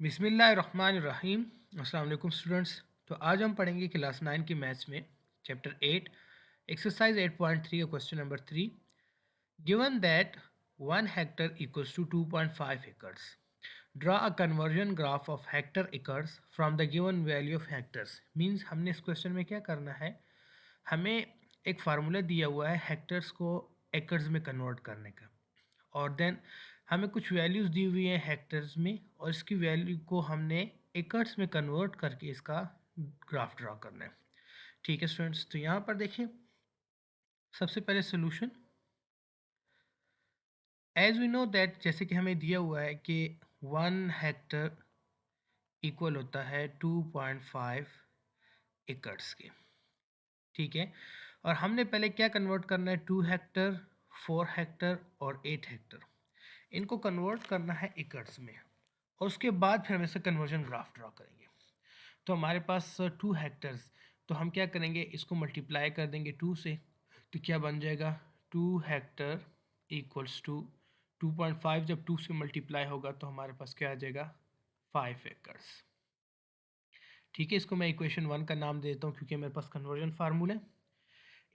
बिस्मिल्लाहिर्रहमानिर्रहीम। अस्सलाम वालेकुम स्टूडेंट्स। तो आज हम पढ़ेंगे क्लास 9 की मैथ्स में चैप्टर 8 एक्सरसाइज 8.3 का question number 3। Given that 1 hectare equals to 2.5 acres, draw a conversion graph of hectare acres from the given value of hectares. Means हमने इस क्वेश्चन में क्या करना है, हमें एक फार्मूला दिया हुआ है हेक्टर्स को एकर्स में कन्वर्ट करने का, और देन हमें कुछ वैल्यूज़ दी हुई हैं हेक्टर्स में, और इसकी वैल्यू को हमने एकर्स में कन्वर्ट करके इसका ग्राफ ड्रा करना है। ठीक है स्टूडेंट्स, तो यहाँ पर देखिए सबसे पहले solution, as we know that, जैसे कि हमें दिया हुआ है कि 1 हेक्टर इक्वल होता है 2.5 एकर्स के। ठीक है, और हमने पहले क्या कन्वर्ट करना है, 2 हेक्टर, 4 हेक्टर और 8 हेक्टर, इनको कन्वर्ट करना है एकर्स में, और उसके बाद फिर हम इसका कन्वर्जन ग्राफ ड्रा करेंगे। तो हमारे पास 2 हेक्टर्स, तो हम क्या करेंगे, इसको मल्टीप्लाई कर देंगे 2 से, तो क्या बन जाएगा, 2 हेक्टर इक्वल्स टू 2.5, जब 2 से मल्टीप्लाई होगा तो हमारे पास क्या आ जाएगा, 5 एकर्स। ठीक है, इसको मैं इक्वेशन 1 का नाम देता हूँ क्योंकि मेरे पास कन्वर्जन फार्मूला है।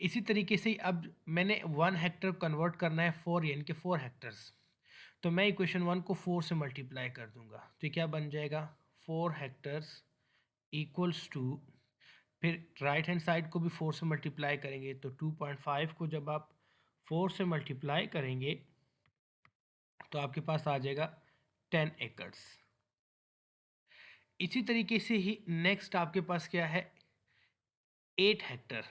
इसी तरीके से अब मैंने 1 हेक्टर कन्वर्ट करना है 4, यानी कि 4 हेक्टर्स, तो मैं इक्वेशन 1 को 4 से मल्टीप्लाई कर दूंगा, तो क्या बन जाएगा, 4 हेक्टर्स इक्वल्स टू, फिर राइट हैंड साइड को भी 4 से मल्टीप्लाई करेंगे, तो 2.5 को जब आप 4 से मल्टीप्लाई करेंगे तो आपके पास आ जाएगा 10 एकर्स। इसी तरीके से ही नेक्स्ट आपके पास क्या है, 8 हेक्टर।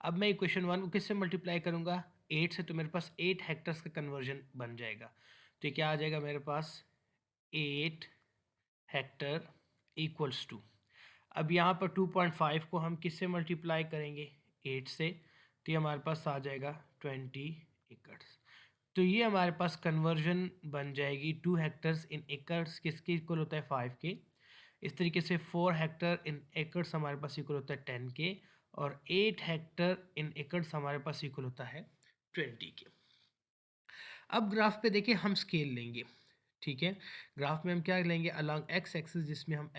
अब मैं इक्वेशन 1 को किससे मल्टीप्लाई करूंगा, 8 से, तो मेरे पास 8 हेक्टर्स का कन्वर्जन बन जाएगा। तो क्या आ जाएगा मेरे पास, 8 हेक्टर इक्वल्स टू, अब यहाँ पर 2.5 को हम किससे मल्टीप्लाई करेंगे, 8 से, तो ये हमारे पास आ जाएगा 20 एकड़्स। तो ये हमारे पास कन्वर्जन बन जाएगी 2 हेक्टर्स इन एकड़्स किसके इक्वल होता है, 5 के। इस तरीके से 4 हेक्टर इन एकड़्स हमारे पास इक्वल होता है 10 के, और 8 हेक्टर इन एकड़्स हमारे पास इक्वल होता है 20 के। अब ग्राफ पे देखिए हम स्केल लेंगे। ठीक है, ग्राफ में हम क्या लेंगे, अलॉन्ग एक्स एक्सिस जिसमें हम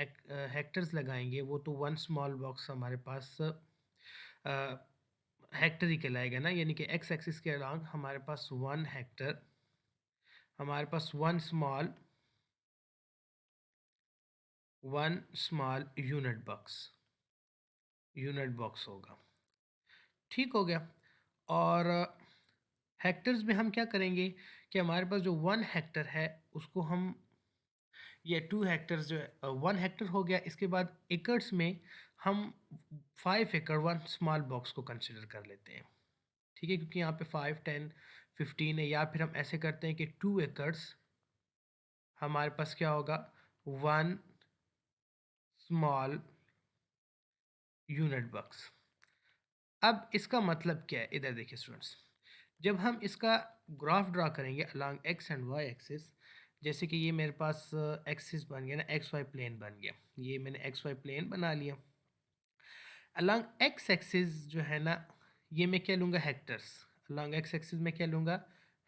हेक्टर्स लगाएंगे, वो तो वन स्मॉल बॉक्स हमारे पास हेक्टर ही कहलाएगा ना, यानी कि एक्स एक्सिस के अलॉन्ग हमारे पास 1 हेक्टर, हमारे पास वन स्मॉल यूनिट बॉक्स होगा। ठीक हो गया। और हेक्टर्स में हम क्या करेंगे कि हमारे पास जो 1 हेक्टर है उसको हम, ये 2 हेक्टर्स जो है, 1 हेक्टर हो गया, इसके बाद एकर्स में हम 5 एकड़ वन स्मॉल बॉक्स को कंसिडर कर लेते हैं। ठीक है, क्योंकि यहाँ पे 5, 10, 15 है, या फिर हम ऐसे करते हैं कि 2 एकर्स हमारे पास क्या होगा, वन स्मॉल यूनिट बॉक्स। अब इसका मतलब क्या है, इधर देखिए स्टूडेंट्स, जब हम इसका ग्राफ ड्रा करेंगे along X and Y axis, जैसे कि ये मेरे पास एक्सिस बन गया ना, एक्स वाई प्लेन बन गया, ये मैंने एक्स वाई प्लेन बना लिया। अलॉन्ग एक्स एक्सिस जो है ना, ये मैं क्या लूँगा, हेक्टर्स। अलॉन्ग एक्स एक्सिस में क्या लूँगा,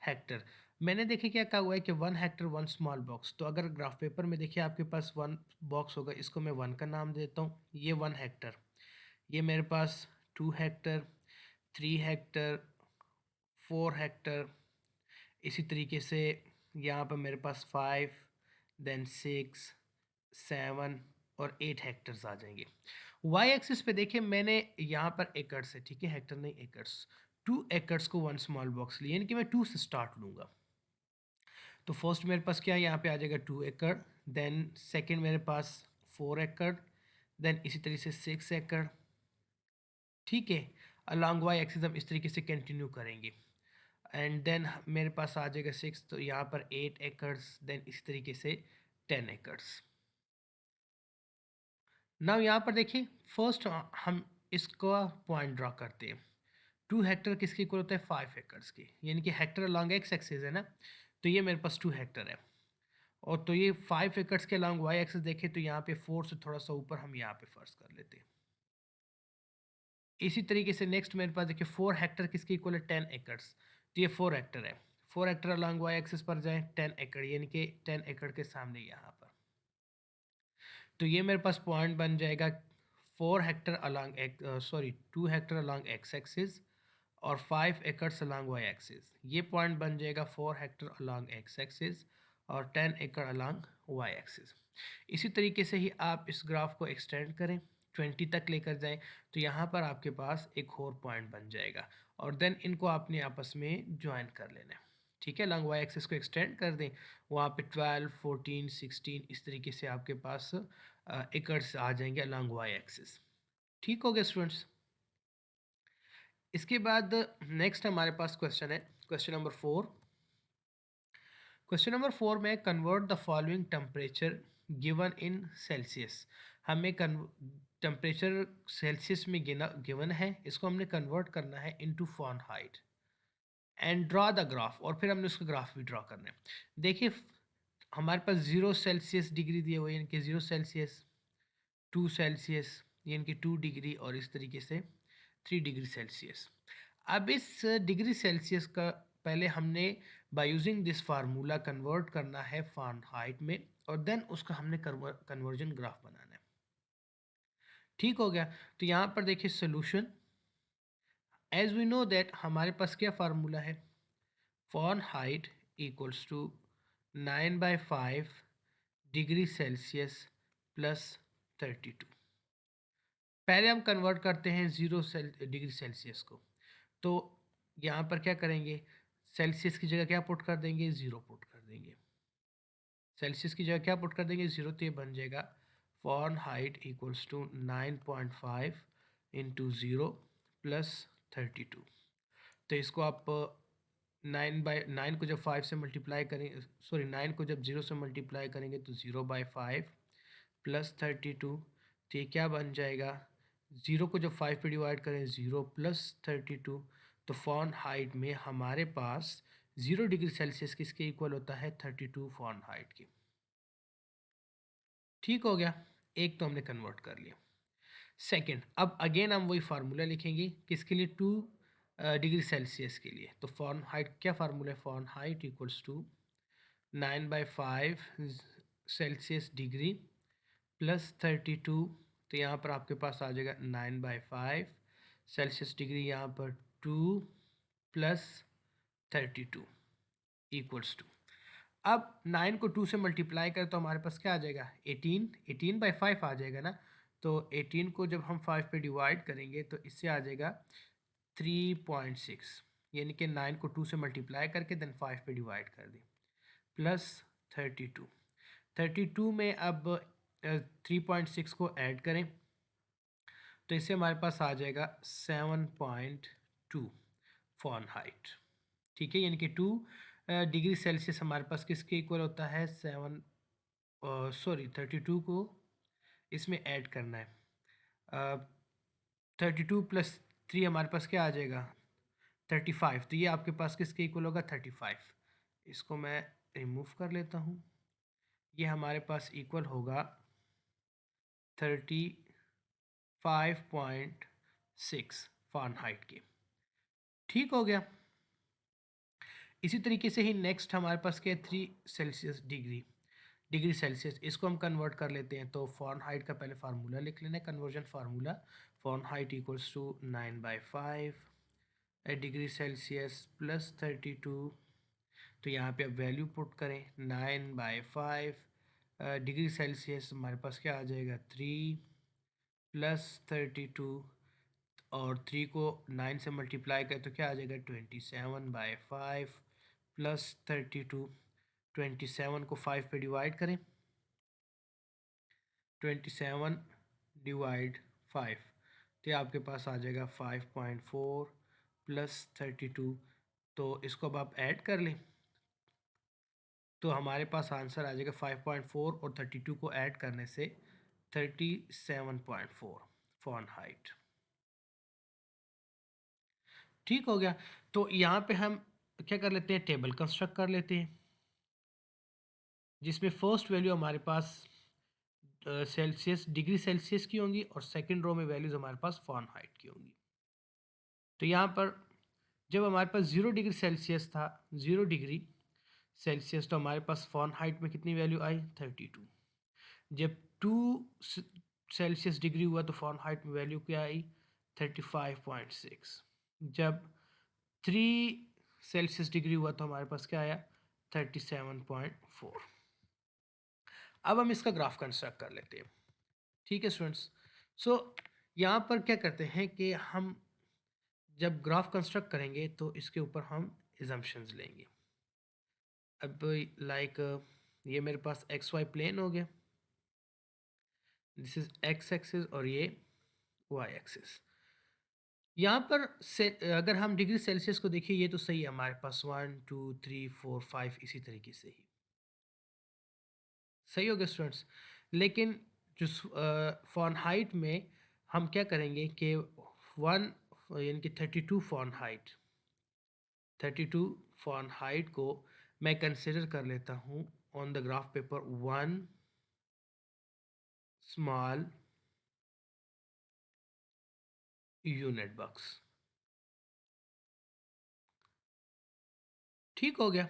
हेक्टर। मैंने देखिए क्या कहा हुआ है कि 1 हेक्टर वन स्मॉल बॉक्स, तो अगर ग्राफ पेपर में देखिए आपके पास वन बॉक्स होगा, इसको मैं 1 का नाम देता हूँ, ये 1 हेक्टर, ये मेरे पास 2 हेक्टर, 3 हेक्टर, 4 हेक्टर, इसी तरीके से यहाँ पर मेरे पास 5, देन 6, 7 और 8 हेक्टर्स आ जाएंगे। वाई एक्सिस पे देखिए मैंने यहाँ पर एकर्स है, ठीक है, हेक्टर नहीं एकर्स, 2 एकर्स को वन स्मॉल बॉक्स लिए, यानी कि मैं 2 से स्टार्ट लूँगा। तो फर्स्ट मेरे पास क्या है, यहाँ पे आ जाएगा 2 एकड़, देन सेकंड मेरे पास 4 एकड़, देन इसी तरीके से 6 एकड़। ठीक है, अलॉन्ग वाई एक्सिस हम इस तरीके से कंटिन्यू करेंगे, एंड देन मेरे पास आ जाएगा 6, तो यहाँ पर 8 एकड़्स, देन इसी तरीके से 10 एकड़्स। नाउ यहाँ पर देखिए फर्स्ट हम इसका पॉइंट ड्रॉ करते हैं। 2 हेक्टर किसके इक्वल होता है, 5 एकड़्स के, यानी कि हेक्टर अलॉन्ग एक्स एक्सिस है ना, तो ये मेरे पास 2 हेक्टर है, और तो ये 5 एकड़्स के अलॉन्ग वाई एक्सिस देखें तो यहाँ पे 4 से थोड़ा सा ऊपर हम यहाँ पे फर्स्ट कर लेते हैं। इसी तरीके से नेक्स्ट मेरे पास देखिए 4 हेक्टर किसके इक्वल है, 10 एकड़्स, तो ये 4 हेक्टर है, 4 हेक्टर अलॉन्ग वाई एक्सिस पर जाएं, 10 एकड़, यानी कि 10 एकड़ के सामने यहाँ पर। तो ये मेरे पास पॉइंट बन जाएगा 4 Hector along 2 Hector along x axis और 5 एकड़्स अलॉन्ग वाई एक्सिस। ये पॉइंट बन जाएगा 4 हेक्टर अलॉन्ग एक्स एक्सिस और 10 एकड़ अलॉन्ग वाई एक्सिस। इसी तरीके से ही आप इस ग्राफ को एक्सटेंड करें, 20 तक लेकर जाएं, तो यहाँ पर आपके पास एक और पॉइंट बन जाएगा और देन इनको आपने आपस में ज्वाइन कर लेना है। ठीक है, लॉन्ग वाई एक्सिस को एक्सटेंड कर दें, वहाँ पे 12, 14, 16 इस तरीके से आपके पास एकर्स आ जाएंगे अलॉन्ग वाई एक्सिस। ठीक हो गया स्टूडेंट्स। इसके बाद नेक्स्ट हमारे पास क्वेश्चन है, क्वेश्चन नंबर 4। क्वेश्चन नंबर 4 में convert the following temperature given in Celsius. हमें टेम्परेचर सेल्सियस में गिवन है, इसको हमने कन्वर्ट करना है into Fahrenheit and draw the graph, और फिर हमने उसका ग्राफ भी ड्रॉ करना है। देखिए हमारे पास 0 सेल्सियस डिग्री दिए हुए हैं, यानी कि 0 सेल्सियस, 2 सेल्सियस यानी कि 2 डिग्री, और इस तरीके से 3 डिग्री सेल्सियस। अब इस डिग्री सेल्सियस का पहले हमने by using this formula convert करना है फ़ारेनहाइट में, और देन उसका हमने कन्वर्जन ग्राफ बनाना है। ठीक हो गया। तो यहाँ पर देखिए solution, as we know that हमारे पास क्या फार्मूला है, Fahrenheit equals to 9/5 degree Celsius plus 32। पहले हम कन्वर्ट करते हैं 0 डिग्री सेल्सियस को, तो यहाँ पर क्या करेंगे, सेल्सियस की जगह क्या पुट कर देंगे, 0 पुट कर देंगे। सेल्सियस की जगह क्या पुट कर देंगे, 0, तो ये बन जाएगा Fahrenheit equals to 9.5 into 0 plus 32। तो इसको आप 9 को जब 5 से मल्टीप्लाई करेंगे, सॉरी 9 को जब 0 से मल्टीप्लाई करेंगे तो 0/5 प्लस 32, तो ये क्या बन जाएगा, 0 को जब 5 पे डिवाइड करें 0 प्लस 32, तो फ़ारेनहाइट में हमारे पास 0 डिग्री सेल्सियस किसके इक्वल होता है, 32 फ़ारेनहाइट के। ठीक हो गया, एक तो हमने कन्वर्ट कर लिया। सेकंड, अब अगेन हम वही फार्मूला लिखेंगे किसके लिए, 2 डिग्री सेल्सियस के लिए। तो फ़ारेनहाइट क्या फार्मूला है, Fahrenheit equals to 9/5 Celsius degree plus 32, तो यहाँ पर आपके पास आ जाएगा 9/5 सेल्सियस डिग्री, यहाँ पर 2 प्लस 32 इक्वल्स टू, अब 9 को 2 से मल्टीप्लाई करें तो हमारे पास क्या आ जाएगा, 18/5 आ जाएगा ना। तो 18 को जब हम 5 पे डिवाइड करेंगे तो इससे आ जाएगा 3.6, यानी कि 9 को 2 से मल्टीप्लाई करके देन 5 पे डिवाइड कर दें, प्लस 32 में अब 3.6 को ऐड करें तो इससे हमारे पास आ जाएगा 7.2 फ़ारेनहाइट। ठीक है, यानी कि 2 डिग्री सेल्सियस हमारे पास किसके इक्वल होता है, 32 को इसमें ऐड करना है। 32 प्लस 3 हमारे पास क्या आ जाएगा, 35, तो ये आपके पास किसके इक्वल होगा, 35। इसको मैं रिमूव कर लेता हूँ, ये हमारे पास इक्वल होगा 35.6 फ़ारेनहाइट के। ठीक हो गया। इसी तरीके से ही नेक्स्ट हमारे पास क्या है, 3 सेल्सियस डिग्री सेल्सियस, इसको हम कन्वर्ट कर लेते हैं। तो फ़ारेनहाइट का पहले फार्मूला लिख लेना है, conversion formula, Fahrenheit equals to 9/5 degree Celsius plus 32। तो यहाँ पे अब वैल्यू पुट करें, 9/5 डिग्री सेल्सियस हमारे पास क्या आ जाएगा, 3 प्लस 32, और 3 को 9 से मल्टीप्लाई करें तो क्या आ जाएगा, 27/5 प्लस 32। 27 को 5 पे डिवाइड करें, 27 डिवाइड 5, तो आपके पास आ जाएगा 5.4 प्लस 32। तो इसको अब आप ऐड कर लें तो हमारे पास आंसर आ जाएगा 5.4 और 32 को ऐड करने से 37.4 फ़ारेनहाइट। ठीक हो गया। तो यहाँ पे हम क्या कर लेते हैं, टेबल कंस्ट्रक्ट कर लेते हैं, जिसमें फर्स्ट वैल्यू हमारे पास सेल्सियस डिग्री सेल्सियस की होंगी और सेकंड रो में वैल्यूज़ हमारे पास फ़ारेनहाइट की होंगी। तो यहाँ पर जब हमारे पास 0 डिग्री सेल्सियस था, 0 डिग्री सेल्सियस, तो हमारे पास फ़ारेनहाइट में कितनी वैल्यू आई, 32। जब टू सेल्सियस डिग्री हुआ तो फ़ारेनहाइट में वैल्यू क्या आई 35.6। जब 3 सेल्सियस डिग्री हुआ तो हमारे पास क्या आया 37.4। अब हम इसका ग्राफ कंस्ट्रक्ट कर लेते हैं। ठीक है स्टूडेंट्स। सो यहाँ पर क्या करते हैं कि हम जब ग्राफ कंस्ट्रक्ट करेंगे तो इसके ऊपर हम एजम्पशंस लेंगे। अब लाइक ये मेरे पास एक्स वाई प्लेन हो गया, दिस इज एक्स एक्सिस और ये वाई एक्सिस। यहाँ पर से अगर हम डिग्री सेल्सियस को देखिए ये तो सही है हमारे पास 1 2 3 4 5 इसी तरीके से ही सही हो गया स्टूडेंट्स। लेकिन जो फ़ारेनहाइट में हम क्या करेंगे कि 1 यानी कि 32 फ़ारेनहाइट को मैं कंसिडर कर लेता हूँ on the graph paper 1 small unit box. ठीक हो गया।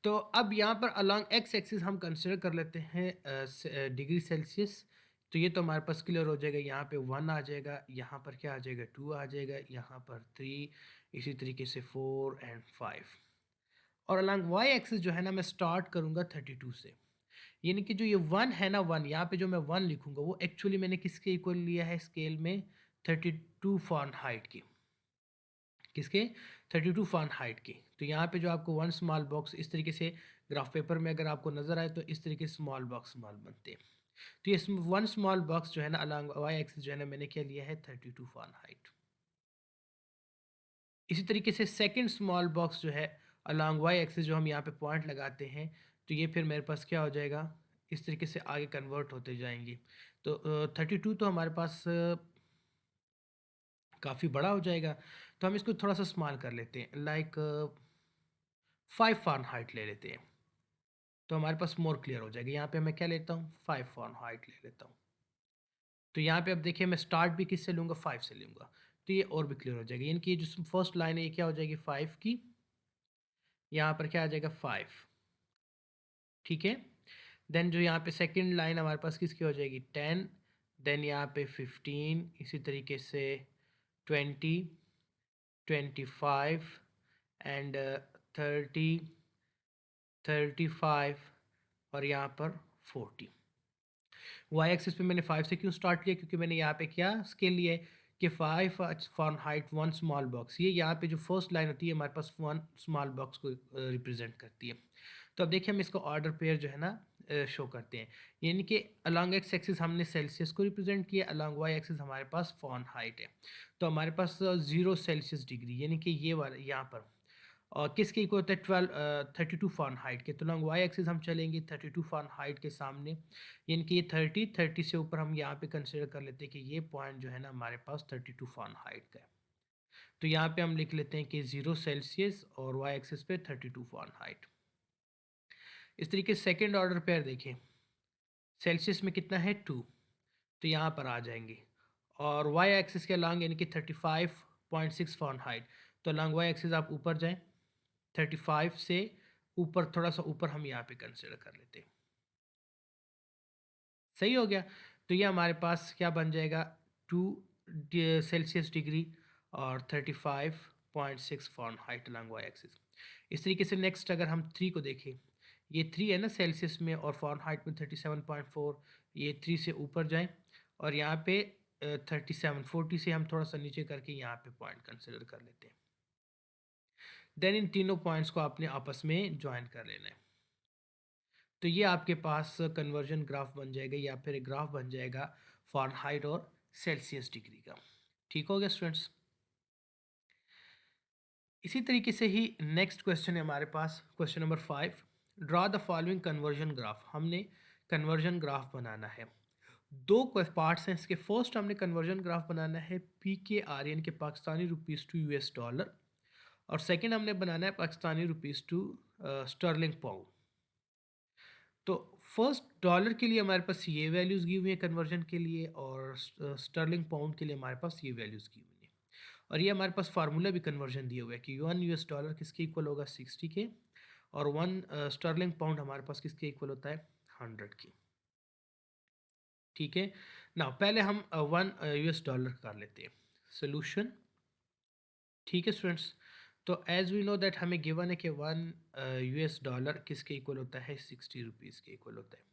तो अब यहाँ पर अलॉन्ग एक्स एक्सिस हम कंसिडर कर लेते हैं डिग्री सेल्सियस। तो ये तो हमारे पास क्लियर हो जाएगा, यहाँ पे 1 आ जाएगा, यहाँ पर क्या आ जाएगा 2 आ जाएगा, यहाँ पर 3, इसी तरीके से 4 एंड 5। और अलॉन्ग वाई एक्सिस जो है ना मैं स्टार्ट करूँगा 32 से। यानी कि जो ये 1 है ना 1 यहाँ पे जो मैं 1 लिखूँगा वो एक्चुअली मैंने किसके इक्वल लिया है स्केल में 32 फ़ारेनहाइट की। किसके 32 फ़ारेनहाइट की। तो यहाँ पे जो आपको 1 स्मॉल बॉक्स इस तरीके से ग्राफ पेपर में अगर आपको नज़र आए तो इस तरीके से स्मॉल बॉक्स स्मॉल बनते हैं। तो ये 1 स्मॉल बॉक्स जो है ना अलॉन्ग वाई एक्सिस जो है ना मैंने क्या लिया है 32 फ़ारेनहाइट। इसी तरीके से सेकंड स्मॉल बॉक्स जो है अलॉन्ग वाई एक्सिस जो हम यहाँ पे पॉइंट लगाते हैं तो ये फिर मेरे पास क्या हो जाएगा इस तरीके से आगे कन्वर्ट होते जाएंगे। तो 32 तो हमारे पास काफ़ी बड़ा हो जाएगा, तो हम इसको थोड़ा सा स्मॉल कर लेते हैं लाइक 5 फ़ारेनहाइट ले लेते हैं। तो हमारे पास मोर क्लियर हो जाएगा। यहाँ पे मैं क्या लेता हूँ 5 फ़ारेनहाइट ले लेता हूँ। तो यहाँ पे अब देखिए मैं स्टार्ट भी किससे लूँगा 5 से लूँगा, तो ये और भी क्लियर हो जाएगा। यानी कि ये जो फर्स्ट लाइन है ये क्या हो जाएगी 5 की, यहाँ पर क्या आ जाएगा 5। ठीक है। देन जो यहाँ पे सेकंड लाइन हमारे पास किसकी हो जाएगी 10, देन यहाँ पे 15, इसी तरीके से 20, 25 एंड 30, 35 और यहाँ पर 40। वाई एक्सिस पे मैंने 5 से क्यों स्टार्ट लिया, क्योंकि मैंने यहाँ पे क्या स्केल लिया है कि 5 फ़ारेनहाइट 1 स्मॉल बॉक्स। ये यहाँ पे जो फर्स्ट लाइन होती है हमारे पास 1 स्मॉल बॉक्स को रिप्रेजेंट करती है। तो अब देखिए हम इसको ऑर्डर पेयर जो है ना शो करते हैं। यानी कि अलॉन्ग एक्स एक्सिस हमने सेल्सियस को रिप्रेजेंट किया, अलॉन्ग वाई एक्सिस हमारे पास फ़ारेनहाइट है। तो हमारे पास 0 सेल्सियस डिग्री यानी कि ये वाला यहाँ पर और किसके इक्वल होता है 32 फ़ारेनहाइट के। तो लॉन्ग वाई एक्सिस हम चलेंगे 32 फ़ारेनहाइट के सामने, यानी कि ये 30 से ऊपर हम यहाँ पे कंसिडर कर लेते हैं कि ये पॉइंट जो है ना हमारे पास 32 फ़ारेनहाइट का है। तो यहाँ पे हम लिख लेते हैं कि 0 सेल्सियस और वाई एक्सिस पे 32 फ़ारेनहाइट। इस तरीके से सेकेंड ऑर्डर पेयर देखें, सेल्सियस में कितना है 2, तो यहाँ पर आ जाएंगे और वाई एक्सिस के अलॉन्ग यानी कि 35.6 फ़ारेनहाइट। तो अलॉन्ग वाई एक्सिस आप ऊपर जाएँ 35 से ऊपर, थोड़ा सा ऊपर हम यहाँ पे कंसिडर कर लेते हैं। सही हो गया। तो ये हमारे पास क्या बन जाएगा 2 सेल्सियस डिग्री और 35.6 फ़ारेनहाइट अलॉन्ग वाई एक्सिस। इस तरीके से नेक्स्ट अगर हम 3 को देखें, ये 3 है ना सेल्सियस में और फ़ारेनहाइट में 37.4, ये 3 से ऊपर जाएं और यहाँ पे 37 40 से हम थोड़ा सा नीचे करके यहाँ पे पॉइंट कंसिडर कर लेते हैं। देन इन तीनों पॉइंट्स को आपने आपस में ज्वाइन कर लेना है। तो ये आपके पास कन्वर्जन ग्राफ बन जाएगा या फिर एक ग्राफ बन जाएगा फ़ारेनहाइट और सेल्सियस डिग्री का। ठीक हो गया स्टूडेंट्स। इसी तरीके से ही नेक्स्ट क्वेश्चन है हमारे पास question number 5। Draw the following conversion graph. हमने कन्वर्जन ग्राफ बनाना है। दो पार्ट्स हैं इसके। फर्स्ट हमने कन्वर्जन ग्राफ बनाना है PKR यानी कि Pakistani rupees to US dollar, और सेकंड हमने बनाना है Pakistani rupees to sterling pound. तो फर्स्ट डॉलर के लिए हमारे पास ये वैल्यूज़ गी हुई हैं कन्वर्जन के लिए, और स्टर्लिंग पाउंड के लिए हमारे पास ये वैल्यूज़ गी हुई हैं। और ये हमारे पास फार्मूला भी कन्वर्जन दिया हुआ है कि 1 US डॉलर किसके इक्वल होगा 60 के, और 1 स्टर्लिंग पाउंड हमारे पास किसके इक्वल होता है 100 के। ठीक है। नाउ पहले हम 1 यूएस डॉलर कर लेते हैं सोल्यूशन। ठीक है स्टूडेंट्स, तो एज वी नो दैट हमें गिवन है कि 1 यूएस डॉलर किसके इक्वल होता है, 60 रुपीज़ के इक्वल होता है।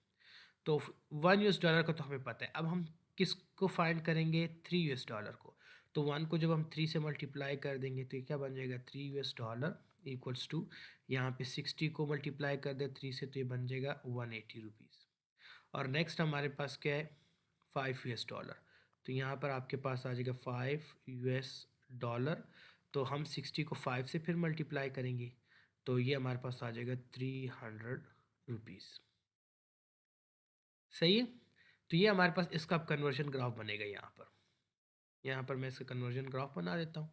तो 1 यूएस डॉलर का तो हमें पता है। अब हम किसको फाइंड करेंगे, 3 यूएस डॉलर को। तो 1 को जब हम 3 से मल्टीप्लाई कर देंगे तो ये क्या बन जाएगा, 3 यूएस डॉलर इक्वल्स टू, यहाँ पे 60 को मल्टीप्लाई कर दे 3 से तो ये बन जाएगा 180 रुपीज़। और नेक्स्ट हमारे पास क्या है, 5 यूएस डॉलर। तो यहाँ पर आपके पास आ जाएगा 5 यूएस डॉलर। तो हम 60 को 5 से फिर मल्टीप्लाई करेंगे तो ये हमारे पास आ जाएगा 300 रुपीज़। सही है। तो ये हमारे पास इसका अब कन्वर्जन ग्राफ बनेगा। यहाँ पर मैं इसका कन्वर्जन ग्राफ बना देता हूँ।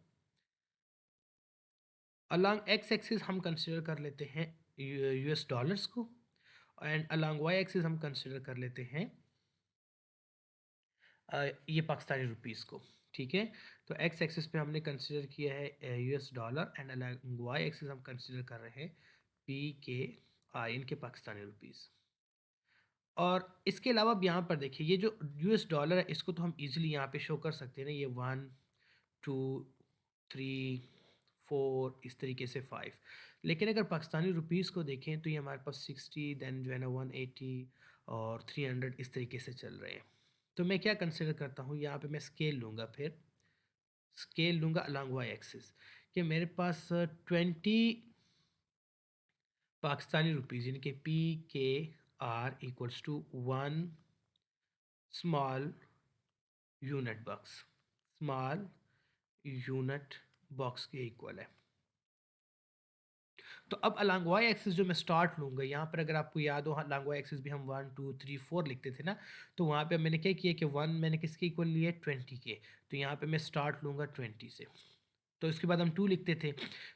अलॉन्ग एक्स एक्सिस हम कंसिडर कर लेते हैं यूएस डॉलर्स को, एंड अलॉन्ग वाई एक्सिस हम कंसिडर कर लेते हैं ये पाकिस्तानी रुपीज़ को। ठीक है। तो एक्स एक्सिस पे हमने कंसिडर किया है US dollar, and along Y axis हम कंसिडर कर रहे हैं पी के आई, इनके पाकिस्तानी रुपीज़। और इसके अलावा अब यहाँ पर देखिए, ये जो यूएस डॉलर है इसको तो हम इजीली यहाँ पे शो कर सकते हैं ना, ये 1 2 3 4 इस तरीके से 5। लेकिन अगर पाकिस्तानी रुपीज़ को देखें तो ये हमारे पास 60, देन जो है ना 180 और 300 इस तरीके से चल रहे हैं। तो मैं क्या कंसिडर करता हूँ, यहाँ पे मैं स्केल लूँगा, फिर स्केल लूँगा अलॉन्ग वाई एक्सिस, कि मेरे पास 20 पाकिस्तानी रुपीज़ यानी कि P K R equals to 1 small unit box, small unit box के इक्वल है। तो अब अलॉन्ग वाई एक्सिस जो मैं स्टार्ट लूँगा, यहाँ पर अगर आपको याद हो अलॉन्ग वाई एक्सिस भी हम 1 2 3 4 लिखते थे ना, तो वहाँ पे मैंने क्या किया कि 1 मैंने किसके इक्वल लिया, 20 के। तो यहाँ पे मैं स्टार्ट लूँगा 20 से। तो इसके बाद हम 2 लिखते थे,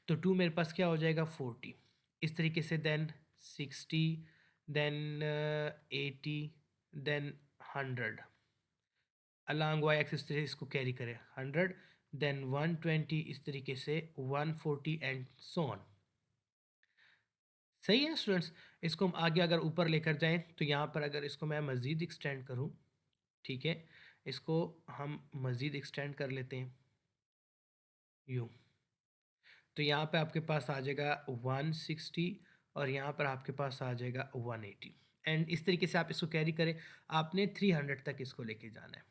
तो 2 मेरे पास क्या हो जाएगा, 40 इस तरीके से, then 60, then 80, then 100। Along Y axis से इसको कैरी करें 100, देन 120 इस तरीके से, 140 एंड सो ऑन। सही है स्टूडेंट्स। इसको हम आगे अगर ऊपर लेकर जाएं तो यहाँ पर अगर इसको मैं मज़ीद एक्सटेंड करूँ, ठीक है, इसको हम मज़ीद एक्सटेंड कर लेते हैं यूँ। तो यहाँ पे आपके पास आ जाएगा 160 और यहाँ पर आपके पास आ जाएगा 180, एंड इस तरीके से आप इसको कैरी करें। आपने 300 तक इसको लेके जाना है,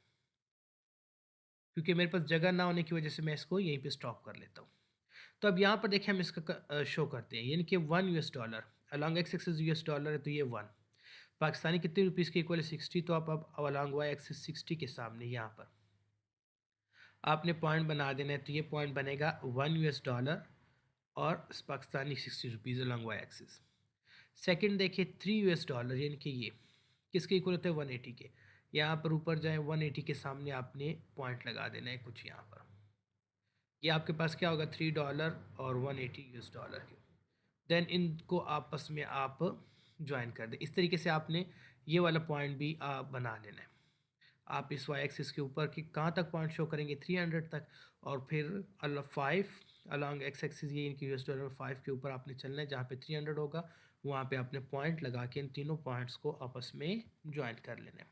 क्योंकि मेरे पास जगह ना होने की वजह से मैं इसको यहीं पे स्टॉप कर लेता हूँ। तो अब यहाँ पर देखिए हम इसका शो करते हैं, यानी कि 1 US dollar along x axis US dollar है, तो ये 1 पाकिस्तानी कितने रुपीज़ के इक्वल है, 60। तो आप अब अलॉन्ग वाई एक्सिस 60 के सामने यहाँ पर आपने पॉइंट बना देना है, तो ये पॉइंट बनेगा 1 यूएस डॉलर और Pakistani 60 rupees along Y axis. Second देखिए 3 यूएस डॉलर, यानी कि ये किसके इक्वल होते हैं, 180 के। यहाँ पर ऊपर जाएँ 180 के सामने आपने पॉइंट लगा देना है कुछ यहाँ पर। ये आपके पास क्या होगा, $3 और 180 यूएस डॉलर के। देन इनको आपस में आप ज्वाइन कर दें। इस तरीके से आपने ये वाला पॉइंट भी बना लेना है। आप इस वाई एक्सिस के ऊपर कि कहाँ तक पॉइंट शो करेंगे, 300 तक, और फिर 5 अलॉन्ग एक्स एक्सिस, ये इनके यूएस डॉलर 5 के ऊपर आपने चलना है, जहाँ पे 300 होगा वहाँ पे आपने पॉइंट लगा के इन तीनों पॉइंट्स को आपस में ज्वाइन कर लेना है।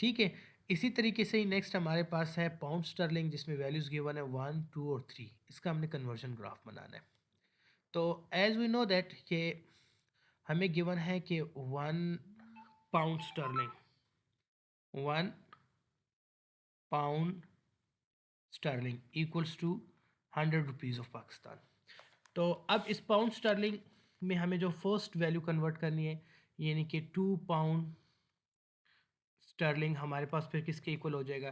ठीक है। इसी तरीके से ही नेक्स्ट हमारे पास है पाउंड स्टर्लिंग, जिसमें वैल्यूज़ गिवन है 1 2 और 3। इसका हमने कन्वर्जन ग्राफ बनाना है। तो एज वी नो दैट कि हमें गिवन है कि 1 pound sterling, 1 pound sterling equals to 100 rupees of Pakistan. तो अब इस पाउंड स्टर्लिंग में हमें जो फर्स्ट वैल्यू कन्वर्ट करनी है, यानी कि 2 पाउंड स्टर्लिंग हमारे पास फिर किसके इक्वल हो जाएगा,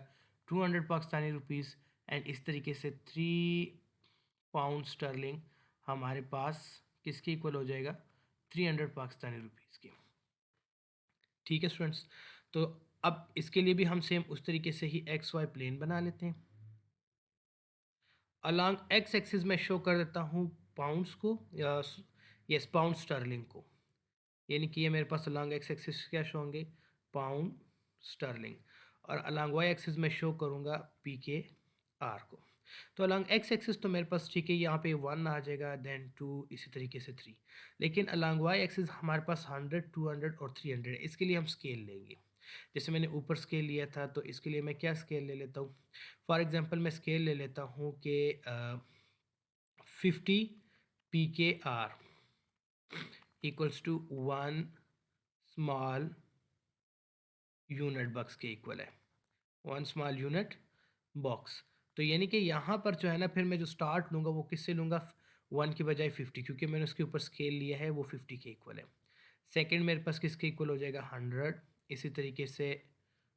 200 पाकिस्तानी रुपीज़। एंड इस तरीके से 3 पाउंड स्टर्लिंग हमारे पास किसके इक्वल हो जाएगा, 300 पाकिस्तानी रुपीज़ के। ठीक है स्टूडेंट्स। तो अब इसके लिए भी हम सेम उस तरीके से ही एक्स वाई प्लेन बना लेते हैं। अलॉन्ग एक्स एक्सिस में शो कर देता हूँ पाउंड्स को, या यस पाउंड स्टर्लिंग को, यानी कि ये मेरे पास अलॉन्ग एक्स एक्सिस क्या शो होंगे, पाउंड स्टर्लिंग। और अलॉन्ग वाई एक्सिस में शो करूँगा पी के आर को। तो अलॉन्ग एक्स एक्सिस तो मेरे पास ठीक है, यहाँ पे 1 आ जाएगा, देन 2, इसी तरीके से 3। लेकिन अलॉन्ग वाई एक्सिस हमारे पास 100 200 और 300 है। इसके लिए हम स्केल लेंगे। जैसे मैंने ऊपर स्केल लिया था, तो इसके लिए मैं क्या स्केल ले लेता हूँ? फॉर एग्ज़ाम्पल मैं स्केल ले लेता हूँ कि 50 PKR equals to 1 small unit box के इक्वल है, 1 स्मॉल यूनिट बॉक्स। तो यानी कि यहाँ पर जो है ना, फिर मैं जो स्टार्ट लूँगा वो किससे लूँगा? 1 की बजाय 50, क्योंकि मैंने उसके ऊपर स्केल लिया है, वो 50 के इक्वल है। सेकंड मेरे पास किसके इक्वल हो जाएगा? 100। इसी तरीके से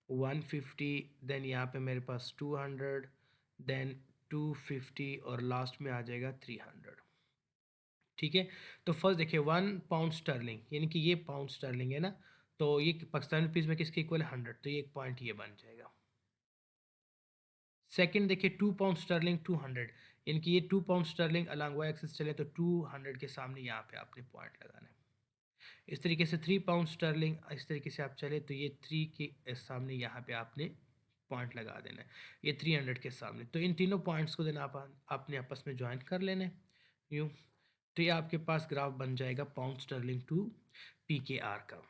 150, देन यहाँ पे मेरे पास 200, देन 250 और लास्ट में आ जाएगा 300। ठीक है। तो फर्स्ट देखिए 1 पाउंड स्टर्लिंग, यानी कि ये पाउंड स्टर्लिंग है ना, तो ये पाकिस्तानी रुपीज़ में किसके इक्वल है? 100, तो ये एक पॉइंट ये बन जाएगा। सेकंड देखिए 2 पाउंड स्टर्लिंग 200, यानी कि ये 2 pound sterling along Y axis चले तो 200 के सामने यहाँ पे आपने पॉइंट लगाना है। इस तरीके से 3 पाउंड स्टर्लिंग इस तरीके से आप चले तो ये 3 के सामने यहाँ पे आपने पॉइंट लगा देना है, ये 300 के सामने। तो इन तीनों पॉइंट्स को देना आप आपने आपस में ज्वाइन कर लेना है यूँ। तो ये आपके पास ग्राफ बन जाएगा पाउंड स्टर्लिंग टू PKR का।